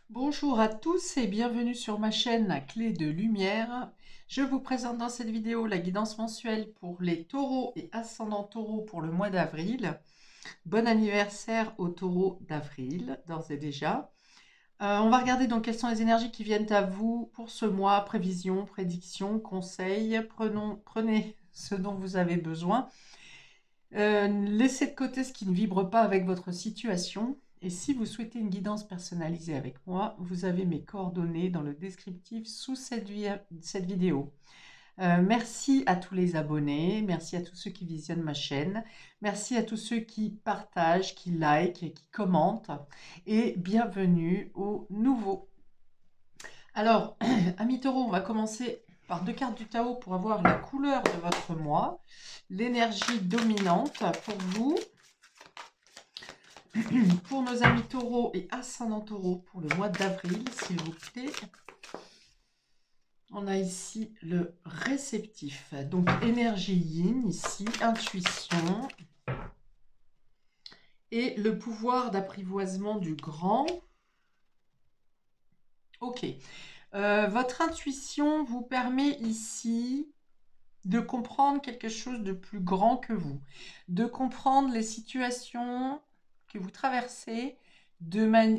Bonjour à tous et bienvenue sur ma chaîne Clé de Lumière. Je vous présente dans cette vidéo la guidance mensuelle pour les taureaux et ascendants taureaux pour le mois d'avril. Bon anniversaire aux taureaux d'avril, d'ores et déjà. On va regarder donc quelles sont les énergies qui viennent à vous pour ce mois, prévisions, prédictions, conseils. Prenez ce dont vous avez besoin. Laissez de côté ce qui ne vibre pas avec votre situation. Et si vous souhaitez une guidance personnalisée avec moi, vous avez mes coordonnées dans le descriptif sous cette vidéo. Merci à tous les abonnés, merci à tous ceux qui visionnent ma chaîne, merci à tous ceux qui partagent, qui likent, qui commentent, et bienvenue aux nouveaux. Alors, amis taureaux, on va commencer par 2 cartes du tarot pour avoir la couleur de votre mois, l'énergie dominante pour vous. Pour nos amis taureaux et ascendants taureaux pour le mois d'avril, s'il vous plaît. On a ici le réceptif. Donc énergie yin ici, intuition. Et le pouvoir d'apprivoisement du grand. Ok. Votre intuition vous permet ici de comprendre quelque chose de plus grand que vous. De comprendre les situations que vous traversez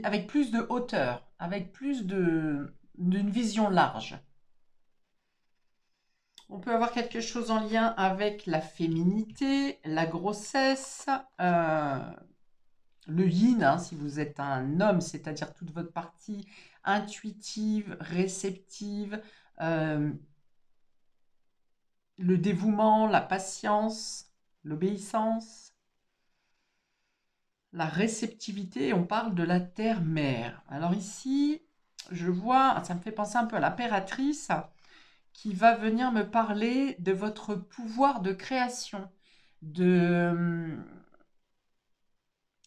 avec plus de hauteur, avec plus d'une vision large. On peut avoir quelque chose en lien avec la féminité, la grossesse, le yin, hein, si vous êtes un homme, c'est-à-dire toute votre partie intuitive, réceptive, le dévouement, la patience, l'obéissance. La réceptivité, on parle de la terre-mère. Alors ici, je vois, ça me fait penser un peu à l'impératrice qui va venir me parler de votre pouvoir de création, de,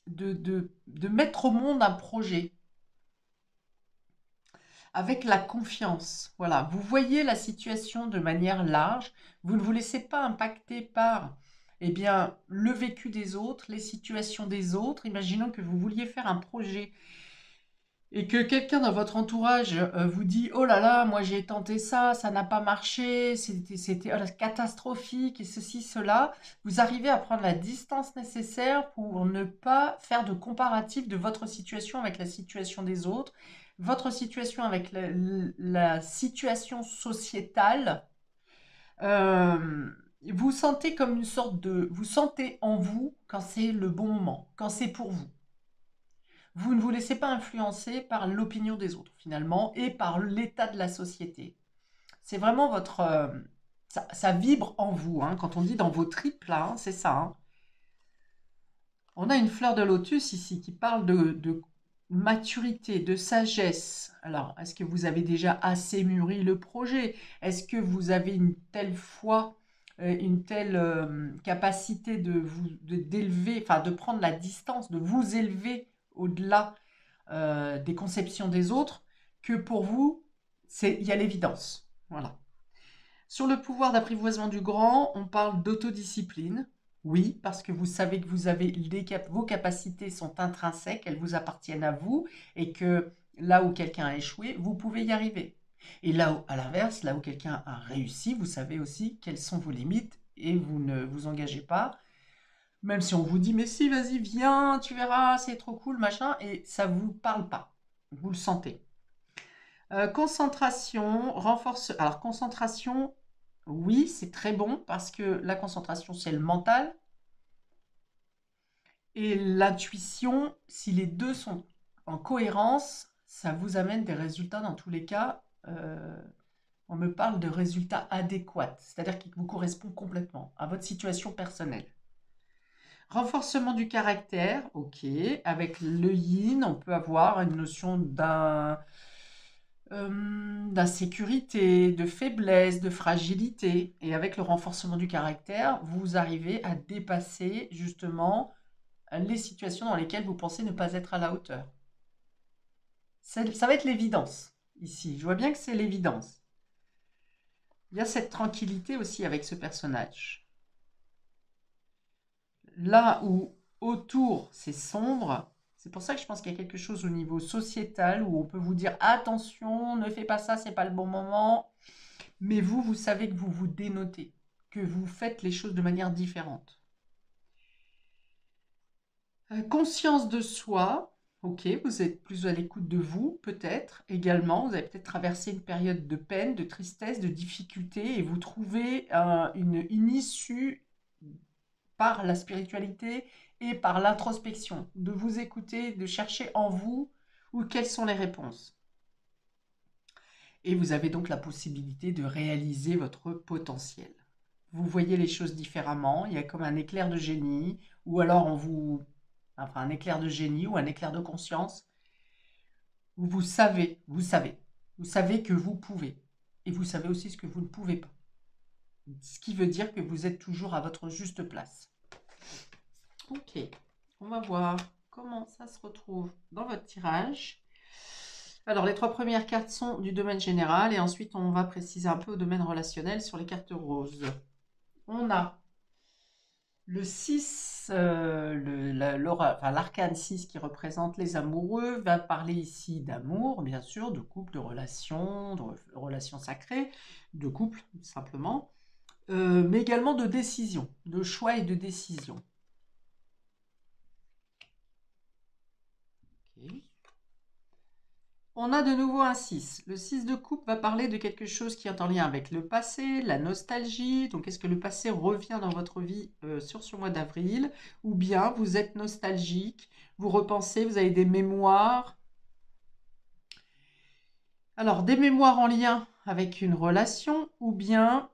de mettre au monde un projet avec la confiance. Voilà, vous voyez la situation de manière large, vous ne vous laissez pas impacter par eh bien, le vécu des autres, les situations des autres. Imaginons que vous vouliez faire un projet et que quelqu'un dans votre entourage vous dit oh là là, moi j'ai tenté ça, ça n'a pas marché, c'était catastrophique et ceci, cela, vous arrivez à prendre la distance nécessaire pour ne pas faire de comparatif de votre situation avec la situation des autres, votre situation avec la situation sociétale. Euh, vous sentez comme une sorte de... Vous sentez en vous quand c'est le bon moment, quand c'est pour vous. Vous ne vous laissez pas influencer par l'opinion des autres, finalement, et par l'état de la société. C'est vraiment votre... ça vibre en vous, hein, quand on dit dans vos tripes, là, hein, c'est ça. Hein. On a une fleur de lotus ici qui parle de maturité, de sagesse. Alors, est-ce que vous avez déjà assez mûri le projet? Est-ce que vous avez une telle foi, une telle capacité d'élever, enfin de prendre la distance, de vous élever au-delà des conceptions des autres, que pour vous, il y a l'évidence. Voilà. Sur le pouvoir d'apprivoisement du grand, on parle d'autodiscipline. Oui, parce que vous savez que vous avez vos capacités sont intrinsèques, elles vous appartiennent à vous, et que là où quelqu'un a échoué, vous pouvez y arriver. Et là où, à l'inverse, là où quelqu'un a réussi, vous savez aussi quelles sont vos limites et vous ne vous engagez pas, même si on vous dit mais si, vas-y, viens, tu verras, c'est trop cool, machin, et ça vous parle pas. Vous le sentez. Concentration, renforce. Alors, concentration, oui, c'est très bon parce que la concentration, c'est le mental. Et l'intuition, si les deux sont en cohérence, ça vous amène des résultats dans tous les cas. On me parle de résultats adéquats, c'est-à-dire qui vous correspondent complètement à votre situation personnelle. Renforcement du caractère, ok. Avec le yin, on peut avoir une notion d'insécurité, de faiblesse, de fragilité. Et avec le renforcement du caractère, vous arrivez à dépasser justement les situations dans lesquelles vous pensez ne pas être à la hauteur. Ça va être l'évidence ici. Je vois bien que c'est l'évidence. Il y a cette tranquillité aussi avec ce personnage. Là où autour c'est sombre, C'est pour ça que je pense qu'il y a quelque chose au niveau sociétal où on peut vous dire attention, ne fais pas ça, c'est pas le bon moment. Mais vous, vous savez que vous vous dénotez, que vous faites les choses de manière différente. Conscience de soi, ok, vous êtes plus à l'écoute de vous, peut-être également. Vous avez peut-être traversé une période de peine, de tristesse, de difficulté, et vous trouvez une issue par la spiritualité et par l'introspection, de vous écouter, de chercher en vous ou quelles sont les réponses. Et vous avez donc la possibilité de réaliser votre potentiel. Vous voyez les choses différemment, il y a comme un éclair de génie, ou alors enfin un éclair de génie ou un éclair de conscience, où vous savez que vous pouvez, et vous savez aussi ce que vous ne pouvez pas. Ce qui veut dire que vous êtes toujours à votre juste place. Ok, on va voir comment ça se retrouve dans votre tirage. Alors, les 3 premières cartes sont du domaine général et ensuite on va préciser un peu au domaine relationnel sur les cartes roses. On a le 6, l'arcane 6 qui représente les amoureux, va parler ici d'amour, bien sûr, de couple, de relations sacrées, de couple, simplement, mais également de décision, de choix et de décision. Okay. On a de nouveau un 6. Le 6 de coupe va parler de quelque chose qui est en lien avec le passé, la nostalgie. Donc, est-ce que le passé revient dans votre vie sur ce mois d'avril? Ou bien vous êtes nostalgique, vous repensez, vous avez des mémoires. Alors, des mémoires en lien avec une relation ou bien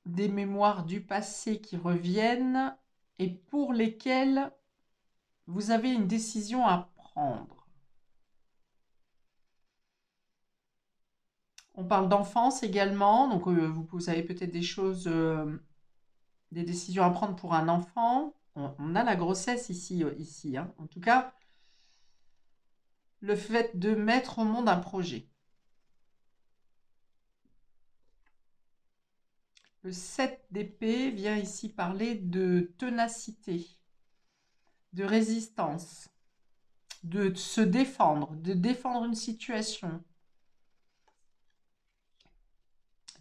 des mémoires du passé qui reviennent et pour lesquelles vous avez une décision à prendre. On parle d'enfance également, donc vous avez peut-être des choses, des décisions à prendre pour un enfant. On a la grossesse ici, hein. En tout cas, le fait de mettre au monde un projet. Le 7 d'épée vient ici parler de ténacité, de résistance, de se défendre, de défendre une situation.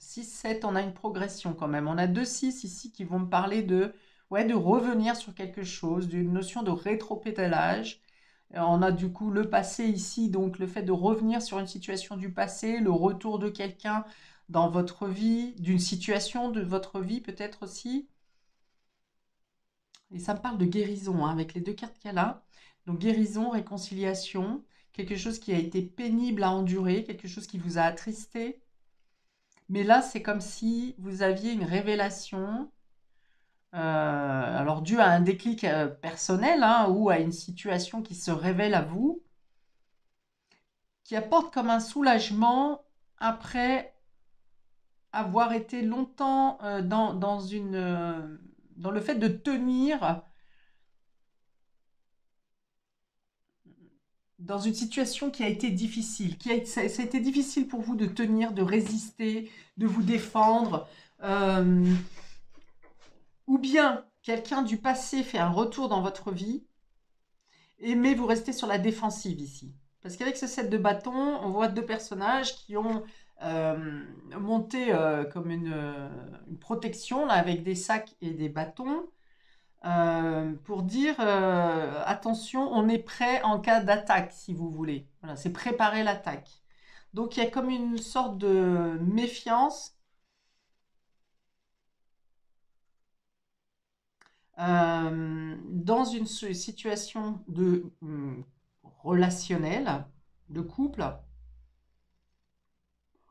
6-7, on a une progression quand même. On a 2-6 ici qui vont me parler de revenir sur quelque chose, d'une notion de rétropédalage. On a du coup le passé ici, donc le fait de revenir sur une situation du passé, le retour de quelqu'un dans votre vie, d'une situation de votre vie peut-être aussi. Et ça me parle de guérison, hein, avec les 2 cartes qu'il y a là. Donc guérison, réconciliation, quelque chose qui a été pénible à endurer, quelque chose qui vous a attristé. Mais là, c'est comme si vous aviez une révélation, alors due à un déclic personnel, hein, ou à une situation qui se révèle à vous, qui apporte comme un soulagement après avoir été longtemps dans le fait de tenir dans une situation qui a été difficile, ça a été difficile pour vous de tenir, de résister, de vous défendre, ou bien quelqu'un du passé fait un retour dans votre vie, mais vous restez sur la défensive ici. Parce qu'avec ce set de bâtons, on voit 2 personnages qui ont monté comme une protection là, avec des sacs et des bâtons. Pour dire attention, on est prêt en cas d'attaque, si vous voulez. Voilà, c'est préparer l'attaque. Donc il y a comme une sorte de méfiance dans une situation de relationnelle, de couple,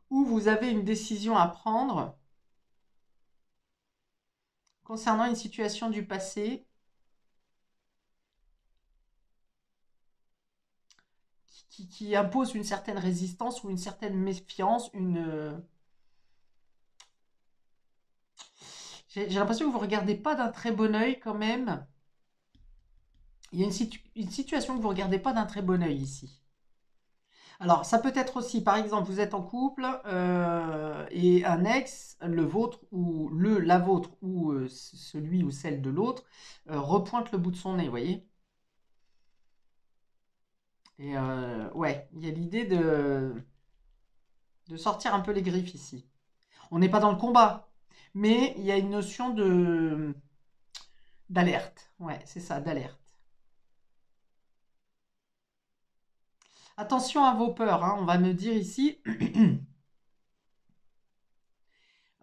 où vous avez une décision à prendre concernant une situation du passé qui impose une certaine résistance ou une certaine méfiance, j'ai l'impression que vous ne regardez pas d'un très bon œil quand même. Il y a une situation que vous ne regardez pas d'un très bon œil ici. Alors, ça peut être aussi, par exemple, vous êtes en couple et un ex, le vôtre ou la vôtre ou celui ou celle de l'autre, repointe le bout de son nez, vous voyez? Et ouais, il y a l'idée de sortir un peu les griffes ici. On n'est pas dans le combat, mais il y a une notion de d'alerte. Ouais, c'est ça, d'alerte. Attention à vos peurs, hein, on va me dire ici.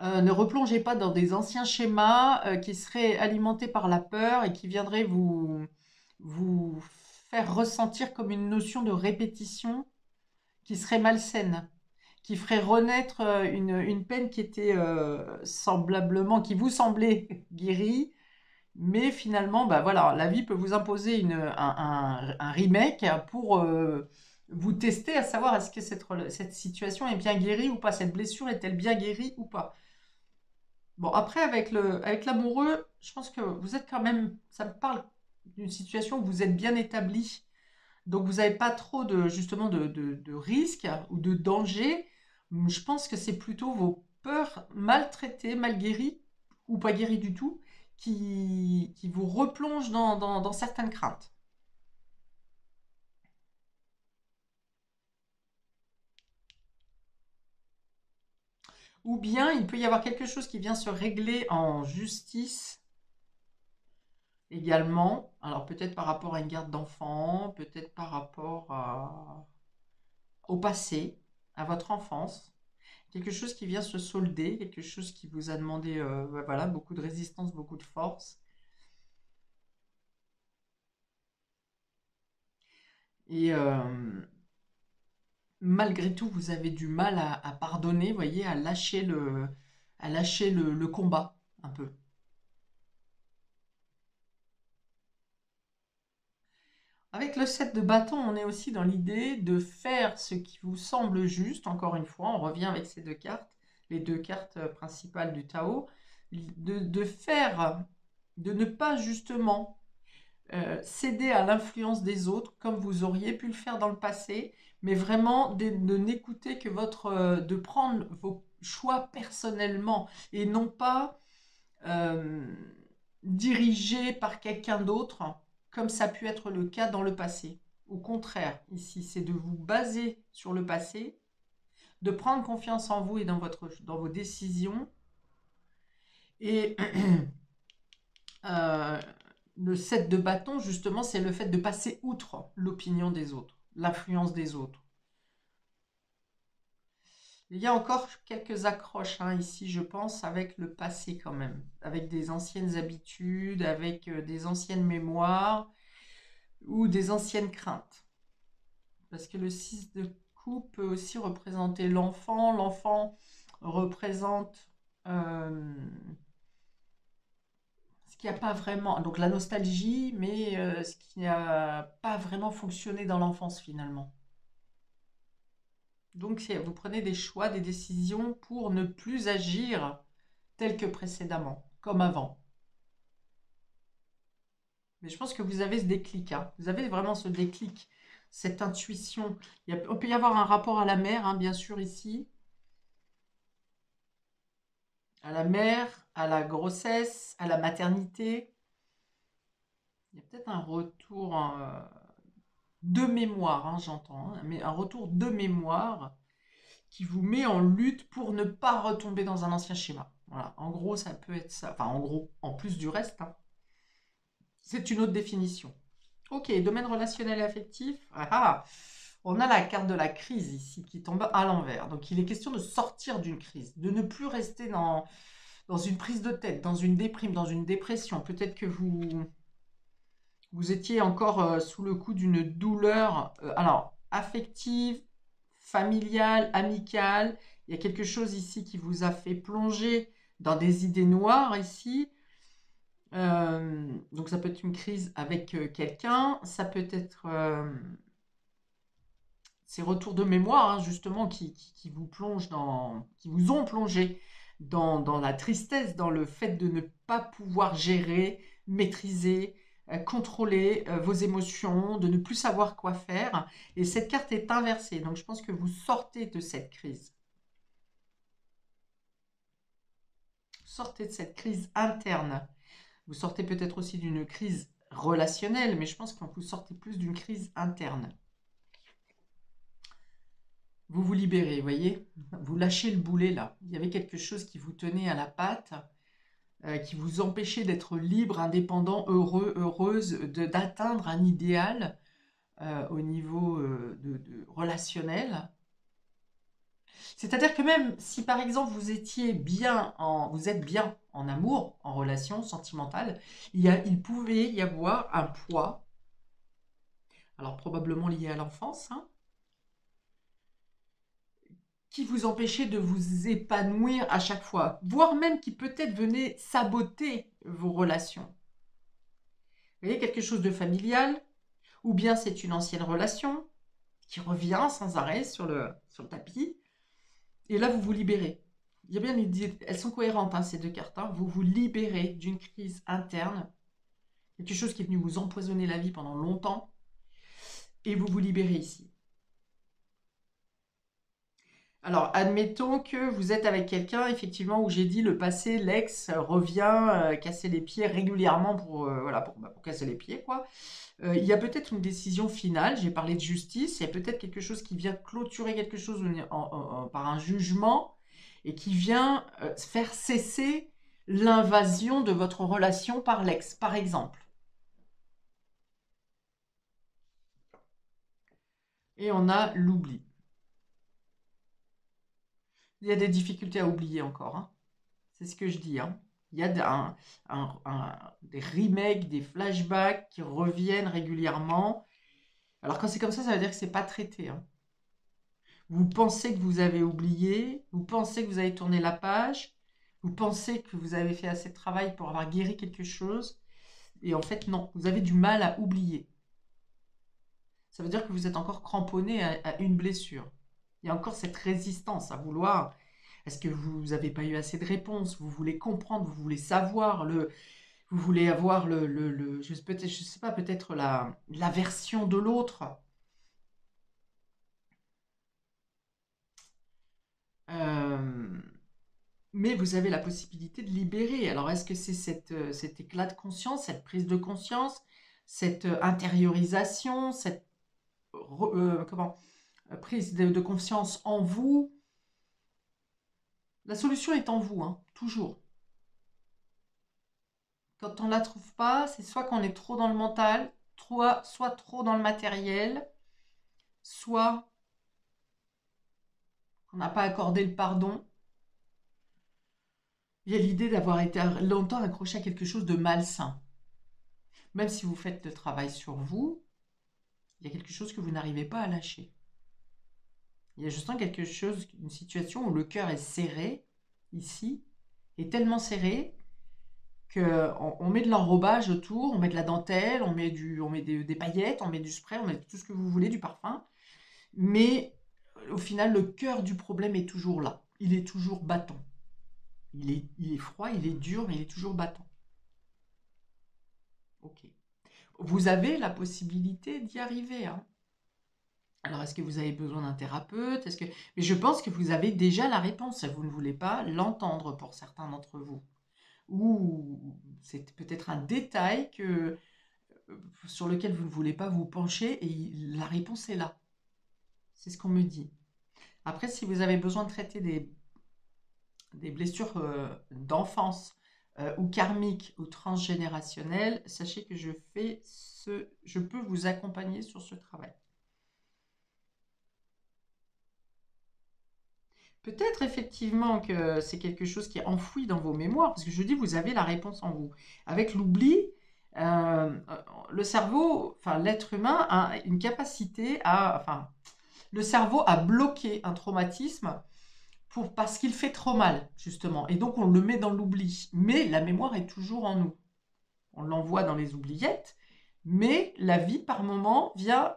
Ne replongez pas dans des anciens schémas qui seraient alimentés par la peur et qui viendraient vous faire ressentir comme une notion de répétition qui serait malsaine, qui ferait renaître une peine qui était semblablement, qui vous semblait guérie, mais finalement, bah voilà, la vie peut vous imposer un remake pour vous tester à savoir est-ce que cette situation est bien guérie ou pas, cette blessure est-elle bien guérie ou pas. Bon, après, avec l'amoureux, je pense que vous êtes quand même, ça me parle d'une situation où vous êtes bien établi. Donc, vous n'avez pas trop justement, de risques ou de dangers. Je pense que c'est plutôt vos peurs mal traitées, mal guéries ou pas guéries du tout, qui vous replongent dans certaines craintes. Ou bien, il peut y avoir quelque chose qui vient se régler en justice également. Alors, peut-être par rapport à une garde d'enfant, peut-être par rapport au passé, à votre enfance. Quelque chose qui vient se solder, quelque chose qui vous a demandé voilà, beaucoup de résistance, beaucoup de force. Et malgré tout, vous avez du mal à pardonner, vous voyez, à lâcher le combat un peu. Avec le 7 de bâton, on est aussi dans l'idée de faire ce qui vous semble juste. Encore une fois, on revient avec ces deux cartes, les deux cartes principales du Tao, de faire, de ne pas justement céder à l'influence des autres comme vous auriez pu le faire dans le passé, mais vraiment de n'écouter que de prendre vos choix personnellement et non pas euh, dirigé par quelqu'un d'autre comme ça a pu être le cas dans le passé. Au contraire, ici, c'est de vous baser sur le passé, de prendre confiance en vous et dans vos décisions et Euh, le 7 de bâton, justement, c'est le fait de passer outre l'opinion des autres, l'influence des autres. Il y a encore quelques accroches hein, ici, je pense, avec le passé quand même, avec des anciennes habitudes, avec des anciennes mémoires ou des anciennes craintes. Parce que le 6 de coupe peut aussi représenter l'enfant. L'enfant représente ce qui n'a pas vraiment, donc la nostalgie, mais ce qui n'a pas vraiment fonctionné dans l'enfance finalement. Donc vous prenez des choix, des décisions pour ne plus agir tel que précédemment, comme avant. Mais je pense que vous avez ce déclic, hein. Vous avez vraiment ce déclic, cette intuition. On peut y avoir un rapport à la mère, hein, bien sûr, ici. À la mère, à la grossesse, à la maternité. Il y a peut-être un retour de mémoire, hein, j'entends, hein, mais un retour de mémoire qui vous met en lutte pour ne pas retomber dans un ancien schéma. Voilà, en gros, ça peut être ça. Enfin, en gros, en plus du reste, hein, c'est une autre définition. Ok, domaine relationnel et affectif. Ah, ah, on a la carte de la crise ici qui tombe à l'envers. Donc, il est question de sortir d'une crise, de ne plus rester dans une prise de tête, dans une déprime, dans une dépression. Peut-être que vous étiez encore sous le coup d'une douleur, alors affective, familiale, amicale. Il y a quelque chose ici qui vous a fait plonger dans des idées noires ici. Donc ça peut être une crise avec quelqu'un, ça peut être ces retours de mémoire hein, justement qui vous plongent qui vous ont plongé dans la tristesse, dans le fait de ne pas pouvoir gérer, maîtriser, contrôler vos émotions, de ne plus savoir quoi faire. Et cette carte est inversée, donc je pense que vous sortez de cette crise. Sortez de cette crise interne. Vous sortez peut-être aussi d'une crise relationnelle, mais je pense que vous sortez plus d'une crise interne. vous vous libérez, vous voyez? Vous lâchez le boulet là. Il y avait quelque chose qui vous tenait à la patte, qui vous empêchait d'être libre, indépendant, heureux, heureuse, d'atteindre un idéal au niveau relationnel. C'est-à-dire que même si par exemple vous êtes bien en amour, en relation sentimentale, il pouvait y avoir un poids, alors probablement lié à l'enfance, hein, qui vous empêchait de vous épanouir à chaque fois, voire même qui peut-être venait saboter vos relations. Vous voyez, quelque chose de familial, ou bien c'est une ancienne relation qui revient sans arrêt sur le tapis, et là vous vous libérez. Il y a bien elles sont cohérentes, hein, ces deux cartes. Hein. Vous vous libérez d'une crise interne, quelque chose qui est venu vous empoisonner la vie pendant longtemps, et vous vous libérez ici. Alors, admettons que vous êtes avec quelqu'un, effectivement, où j'ai dit le passé, l'ex revient casser les pieds régulièrement voilà, pour casser les pieds, quoi. Il y a peut-être une décision finale, j'ai parlé de justice, il y a peut-être quelque chose qui vient clôturer quelque chose par un jugement et qui vient faire cesser l'invasion de votre relation par l'ex, par exemple. Et on a l'oubli. Il y a des difficultés à oublier encore, hein. C'est ce que je dis, hein. Il y a des remakes, des flashbacks qui reviennent régulièrement. Alors quand c'est comme ça veut dire que c'est pas traité, hein. Vous pensez que vous avez oublié, vous pensez que vous avez tourné la page, vous pensez que vous avez fait assez de travail pour avoir guéri quelque chose, et en fait non, vous avez du mal à oublier. Ça veut dire que vous êtes encore cramponné à une blessure. Il y a encore cette résistance à vouloir. Est-ce que vous n'avez pas eu assez de réponses? Vous voulez comprendre, vous voulez savoir, vous voulez avoir je sais pas, peut-être la version de l'autre. Mais vous avez la possibilité de libérer. Alors, est-ce que c'est cet éclat de conscience, cette prise de conscience, cette intériorisation, cette prise de conscience en vous? La solution est en vous, hein, toujours. Quand on ne la trouve pas, c'est soit qu'on est trop dans le mental, soit trop dans le matériel, soit qu'on n'a pas accordé le pardon. Il y a l'idée d'avoir été longtemps accroché à quelque chose de malsain. Même si vous faites le travail sur vous, il y a quelque chose que vous n'arrivez pas à lâcher. Il y a justement quelque chose, une situation où le cœur est serré, ici, est tellement serré qu'on met de l'enrobage autour, on met de la dentelle, on met des paillettes, on met du spray, on met tout ce que vous voulez, du parfum. Mais au final, le cœur du problème est toujours là. Il est toujours battant. Il est froid, il est dur, mais il est toujours battant. Ok. Vous avez la possibilité d'y arriver, hein. Alors, est-ce que vous avez besoin d'un thérapeute? Mais je pense que vous avez déjà la réponse. Vous ne voulez pas l'entendre pour certains d'entre vous. Ou c'est peut-être un détail sur lequel vous ne voulez pas vous pencher et la réponse est là. C'est ce qu'on me dit. Après, si vous avez besoin de traiter des blessures d'enfance ou karmiques ou transgénérationnelles, sachez que je peux vous accompagner sur ce travail. Peut-être effectivement que c'est quelque chose qui est enfoui dans vos mémoires, parce que je dis, vous avez la réponse en vous. Avec l'oubli, le cerveau, enfin l'être humain a une capacité le cerveau a bloqué un traumatisme parce qu'il fait trop mal, justement. Et donc on le met dans l'oubli. Mais la mémoire est toujours en nous. On l'envoie dans les oubliettes, mais la vie, par moment, vient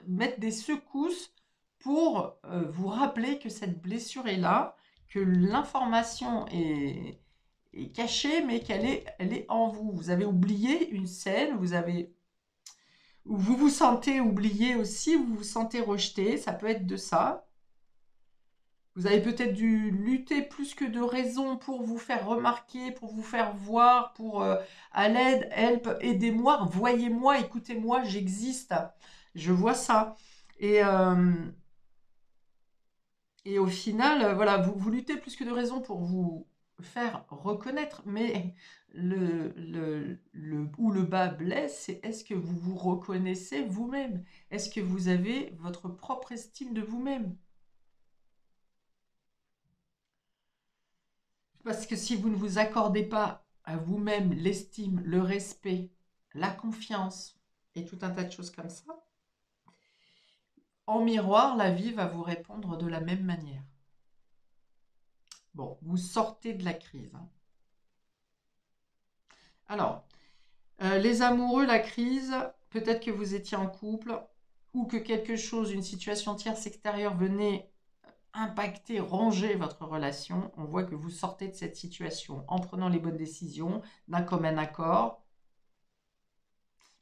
mettre des secousses pour vous rappeler que cette blessure est là, que l'information est cachée, mais elle est en vous. Vous avez oublié une scène, où vous vous sentez oublié aussi, vous vous sentez rejeté, ça peut être de ça. Vous avez peut-être dû lutter plus que de raison pour vous faire remarquer, pour vous faire voir, à l'aide, help, aidez-moi, voyez-moi, écoutez-moi, j'existe. Je vois ça. Et Et au final, voilà, vous luttez plus que de raison pour vous faire reconnaître, mais où le bas blesse, c'est est-ce que vous vous reconnaissez vous-même? Est-ce que vous avez votre propre estime de vous-même? Parce que si vous ne vous accordez pas à vous-même l'estime, le respect, la confiance et tout un tas de choses comme ça, en miroir, la vie va vous répondre de la même manière. Bon, vous sortez de la crise, hein. Alors, les amoureux, la crise, peut-être que vous étiez en couple ou que quelque chose, une situation tierce extérieure venait impacter, ronger votre relation. On voit que vous sortez de cette situation en prenant les bonnes décisions, d'un commun accord.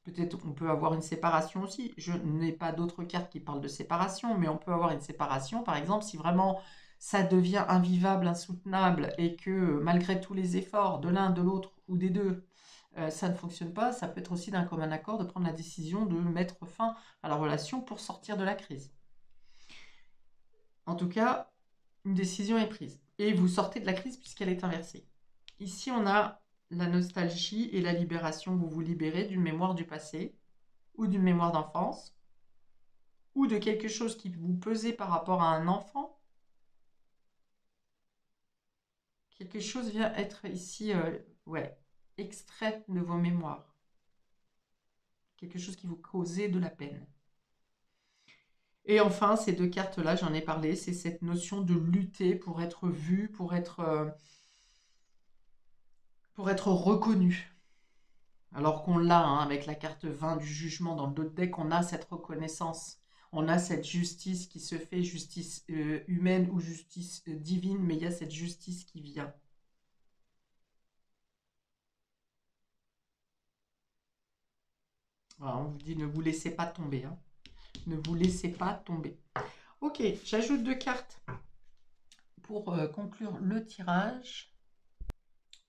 Peut-être on peut avoir une séparation aussi. Je n'ai pas d'autres cartes qui parlent de séparation, mais on peut avoir une séparation, par exemple, si vraiment ça devient invivable, insoutenable, et que malgré tous les efforts de l'un, de l'autre ou des deux, ça ne fonctionne pas, ça peut être aussi d'un commun accord de prendre la décision de mettre fin à la relation pour sortir de la crise. En tout cas, une décision est prise. Et vous sortez de la crise puisqu'elle est inversée. Ici, on a la nostalgie et la libération. Vous vous libérez d'une mémoire du passé ou d'une mémoire d'enfance ou de quelque chose qui vous pesait par rapport à un enfant. Quelque chose vient être ici, ouais, extrait de vos mémoires. Quelque chose qui vous causait de la peine. Et enfin, ces deux cartes-là, j'en ai parlé, c'est cette notion de lutter pour être vu, pour être reconnu. Alors qu'on l'a, hein, avec la carte 20 du jugement dans le dos de deck, on a cette reconnaissance. On a cette justice qui se fait, justice humaine ou justice divine, mais il y a cette justice qui vient. Voilà, on vous dit ne vous laissez pas tomber, hein. Ne vous laissez pas tomber. Ok, j'ajoute deux cartes pour conclure le tirage.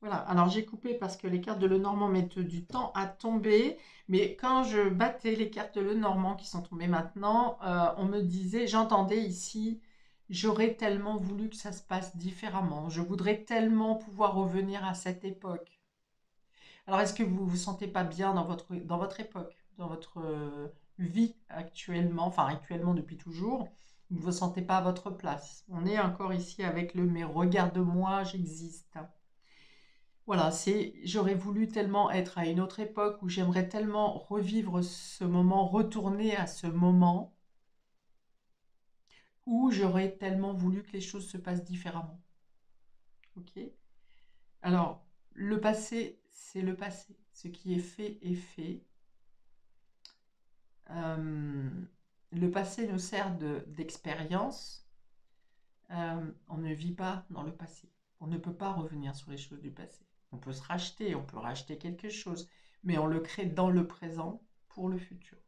Voilà, alors j'ai coupé parce que les cartes de Lenormand mettent du temps à tomber, mais quand je battais les cartes de Lenormand qui sont tombées maintenant, on me disait, j'entendais ici, j'aurais tellement voulu que ça se passe différemment, je voudrais tellement pouvoir revenir à cette époque. Alors est-ce que vous vous sentez pas bien dans votre époque, dans votre vie actuellement, enfin actuellement depuis toujours, vous ne vous sentez pas à votre place? On est encore ici avec le mais regarde-moi, j'existe. Voilà, c'est j'aurais voulu tellement être à une autre époque où j'aimerais tellement revivre ce moment, retourner à ce moment où j'aurais tellement voulu que les choses se passent différemment. Ok? Alors, le passé, c'est le passé. Ce qui est fait est fait. Euh, le passé nous sert d'expérience. On ne vit pas dans le passé. On ne peut pas revenir sur les choses du passé. On peut se racheter, on peut racheter quelque chose, mais on le crée dans le présent pour le futur.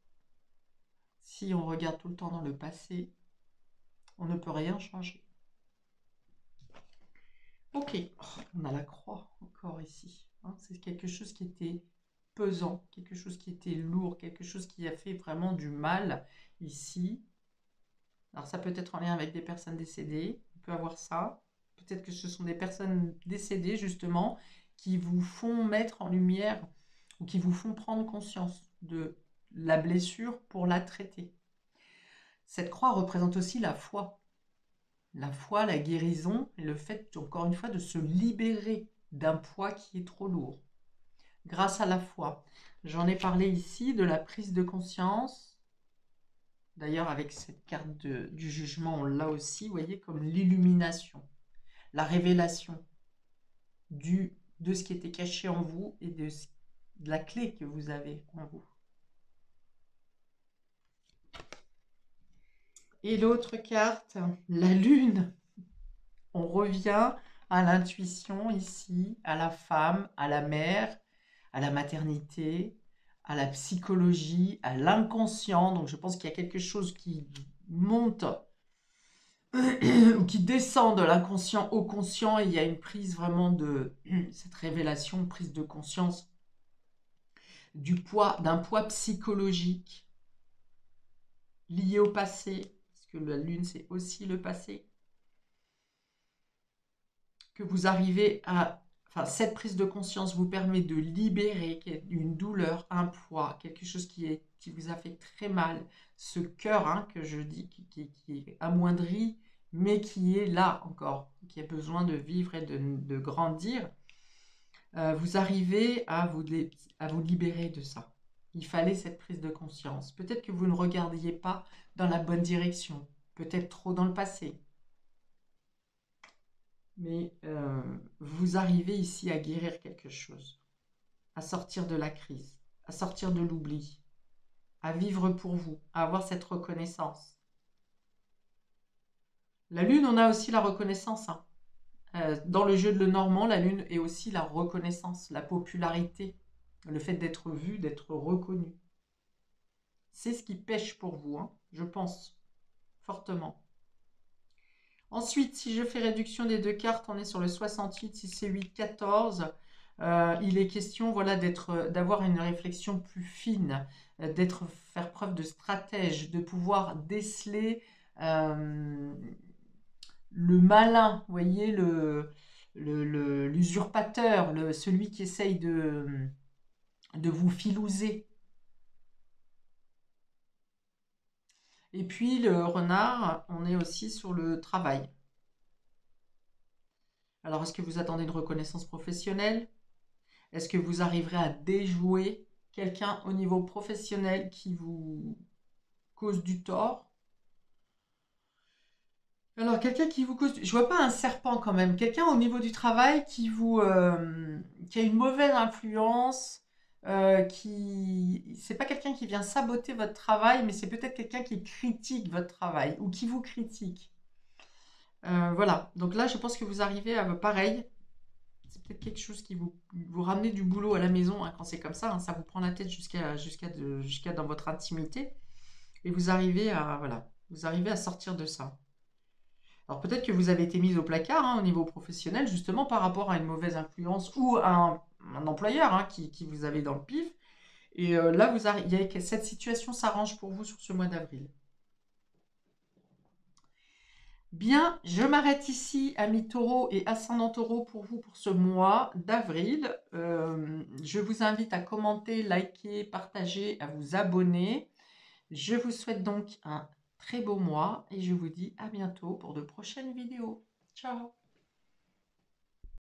Si on regarde tout le temps dans le passé, on ne peut rien changer. Ok, oh, on a la croix encore ici, hein. C'est quelque chose qui était pesant, quelque chose qui était lourd, quelque chose qui a fait vraiment du mal ici. Alors ça peut être en lien avec des personnes décédées, on peut avoir ça. Peut-être que ce sont des personnes décédées justement qui vous font mettre en lumière ou qui vous font prendre conscience de la blessure pour la traiter. Cette croix représente aussi la foi. La foi, la guérison et le fait, encore une fois, de se libérer d'un poids qui est trop lourd. Grâce à la foi. J'en ai parlé ici de la prise de conscience. D'ailleurs, avec cette carte du jugement, on l'a aussi, vous voyez, comme l'illumination, la révélation de ce qui était caché en vous et de la clé que vous avez en vous. Et l'autre carte, la lune. On revient à l'intuition ici, à la femme, à la mère, à la maternité, à la psychologie, à l'inconscient. Donc je pense qu'il y a quelque chose qui monte ou qui descend de l'inconscient au conscient, et il y a une prise vraiment de cette révélation, prise de conscience d'un poids psychologique lié au passé, parce que la lune c'est aussi le passé. que vous arrivez à... Enfin, cette prise de conscience vous permet de libérer une douleur, un poids, quelque chose qui vous a fait très mal. Ce cœur, hein, que je dis, qui est amoindri, mais qui est là encore, qui a besoin de vivre et de grandir. Vous arrivez à vous libérer de ça. Il fallait cette prise de conscience. Peut-être que vous ne regardiez pas dans la bonne direction, peut-être trop dans le passé. Mais vous arrivez ici à guérir quelque chose, à sortir de la crise, à sortir de l'oubli, à vivre pour vous, à avoir cette reconnaissance. La lune, on a aussi la reconnaissance, hein. Dans le jeu de Lenormand, la lune est aussi la reconnaissance, la popularité, le fait d'être vu, d'être reconnu. C'est ce qui pêche pour vous, hein, je pense, fortement. Ensuite, si je fais réduction des deux cartes, on est sur le 68, 6 c'est 8, 14. Il est question, voilà, d'avoir une réflexion plus fine, faire preuve de stratège, de pouvoir déceler le malin, vous voyez, l'usurpateur, celui qui essaye de vous filouser. Et puis le renard, on est aussi sur le travail. Alors, est-ce que vous attendez une reconnaissance professionnelle? Est-ce que vous arriverez à déjouer quelqu'un au niveau professionnel qui vous cause du tort? Alors, quelqu'un qui vous cause... Je vois pas un serpent quand même. Quelqu'un au niveau du travail qui a une mauvaise influence, C'est pas quelqu'un qui vient saboter votre travail, mais c'est peut-être quelqu'un qui critique votre travail ou qui vous critique. Voilà. Donc là, je pense que vous arrivez à... Pareil, c'est peut-être quelque chose qui vous ramenez du boulot à la maison, hein, quand c'est comme ça, hein, ça vous prend la tête jusqu'à dans votre intimité. Et vous arrivez à... Voilà. Vous arrivez à sortir de ça. Alors peut-être que vous avez été mise au placard, hein, au niveau professionnel, justement par rapport à une mauvaise influence ou à un employeur, hein, qui vous avait dans le pif. Et là, cette situation s'arrange pour vous sur ce mois d'avril. Bien, je m'arrête ici, amis taureaux et ascendant taureau, pour vous pour ce mois d'avril. Je vous invite à commenter, liker, partager, à vous abonner. Je vous souhaite donc un très beau mois et je vous dis à bientôt pour de prochaines vidéos. Ciao!